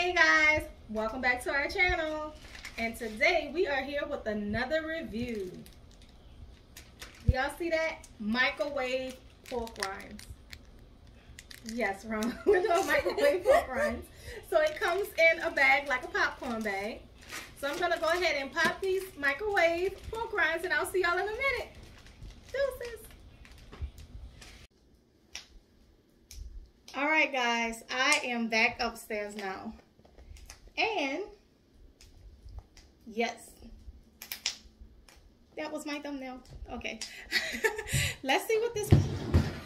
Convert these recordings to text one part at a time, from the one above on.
Hey guys, welcome back to our channel, and today we are here with another review. Y'all see that? Microwave pork rinds. Yes, wrong. We're doing microwave pork rinds. So it comes in a bag like a popcorn bag. So I'm gonna go ahead and pop these microwave pork rinds, and I'll see y'all in a minute. Deuces. All right, guys, I am back upstairs now. And yes, that was my thumbnail. Okay. Let's see what this.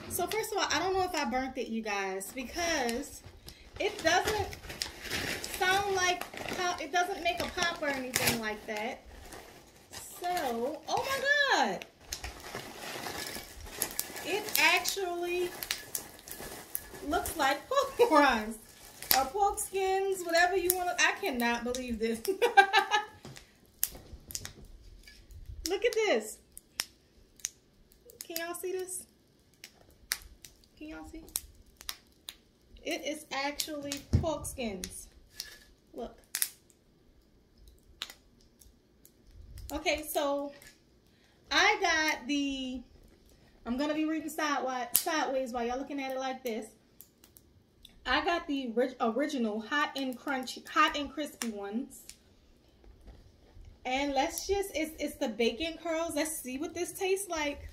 So first of all, I don't know if I burnt it, you guys, because it doesn't sound like it doesn't make a pop or anything like that. So, oh my God, it actually looks like pork rinds or pork skins, whatever you want to. I cannot believe this. Look at this. Can y'all see this? Can y'all see? It is actually pork skins. Look. Okay, so I got the, I'm going to be reading sideways while y'all looking at it like this. I got the original hot and crispy ones. And let's just, it's the bacon curls. Let's see what this tastes like.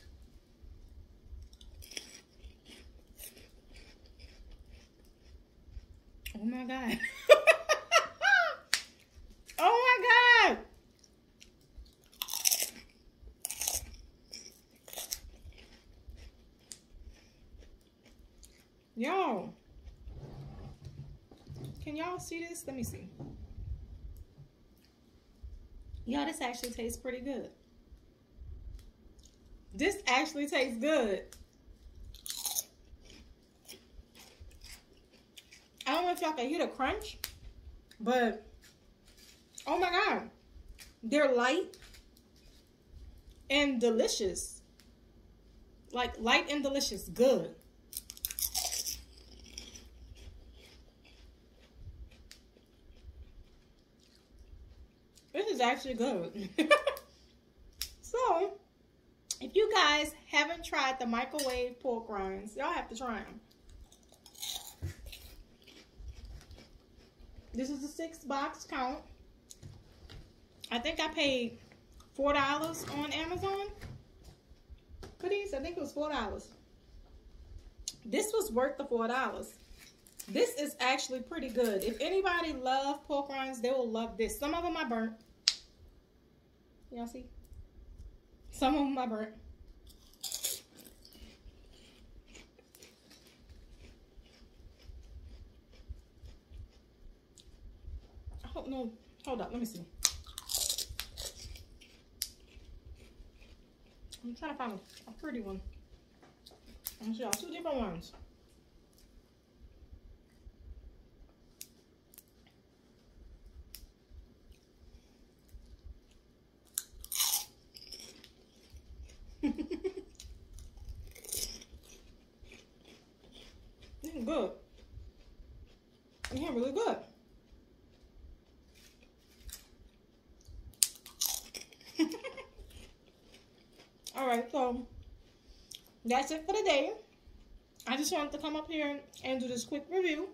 Oh my God. Oh my God. Yo. Can y'all see this? Let me see. Y'all, this actually tastes pretty good. This actually tastes good. I don't know if y'all can hear the crunch, but oh my God, they're light and delicious. Like light and delicious, good. This is actually good. So, if you guys haven't tried the microwave pork rinds, y'all have to try them. This is a 6-box count. I think I paid $4 on Amazon for these. I think it was $4. This was worth the $4. This is actually pretty good. If anybody loves pork rinds, they will love this. Some of them I burnt. Y'all see? Some of them I burnt. Oh, no. Hold up. Let me see. I'm trying to find a pretty one. I'm going to show y'all 2 different ones. This is good. This is really good. Alright, so that's it for the day. I just wanted to come up here and do this quick review.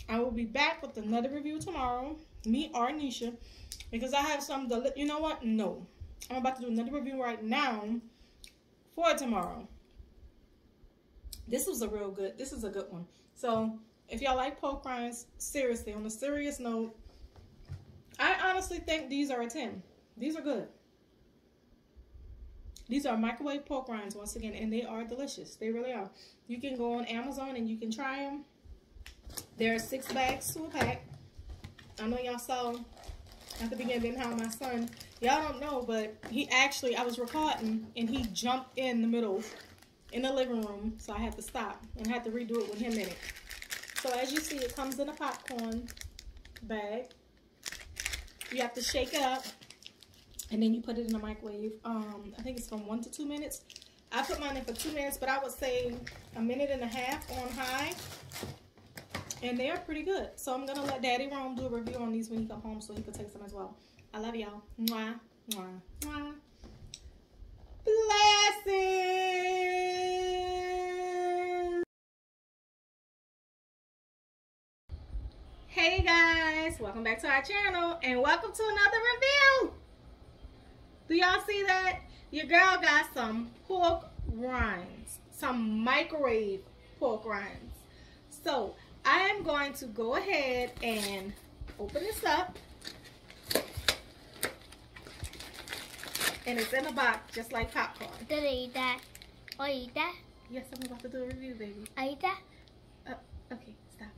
I will be back with another review tomorrow. Me or Nisha. Because I have some, you know what? No. I'm about to do another review right now for tomorrow. This was a real good, this is a good one. So, if y'all like pork rinds, seriously, on a serious note, I honestly think these are a 10. These are good. These are microwave pork rinds, once again, and they are delicious. They really are. You can go on Amazon and you can try them. There are 6 bags to a pack. I know y'all saw at the beginning how my son, y'all don't know, but he actually, I was recording and he jumped in the middle in the living room, so I had to stop and had to redo it with him in it. So as you see, it comes in a popcorn bag. You have to shake it up and then you put it in the microwave. I think it's from 1 to 2 minutes. I put mine in for 2 minutes, but I would say 1.5 minutes on high. And they are pretty good. So I'm gonna let Daddy Rome do a review on these when he come home so he can taste them as well. I love y'all. Mwah, mwah, mwah. Blessings. Hey guys, welcome back to our channel and welcome to another review. Do y'all see that? Your girl got some pork rinds, some microwave pork rinds. So I am going to go ahead and open this up. And it's in a box just like popcorn. Did I eat that? Oh, eat that? Yes, I'm about to do a review, baby. I eat that? Okay, stop.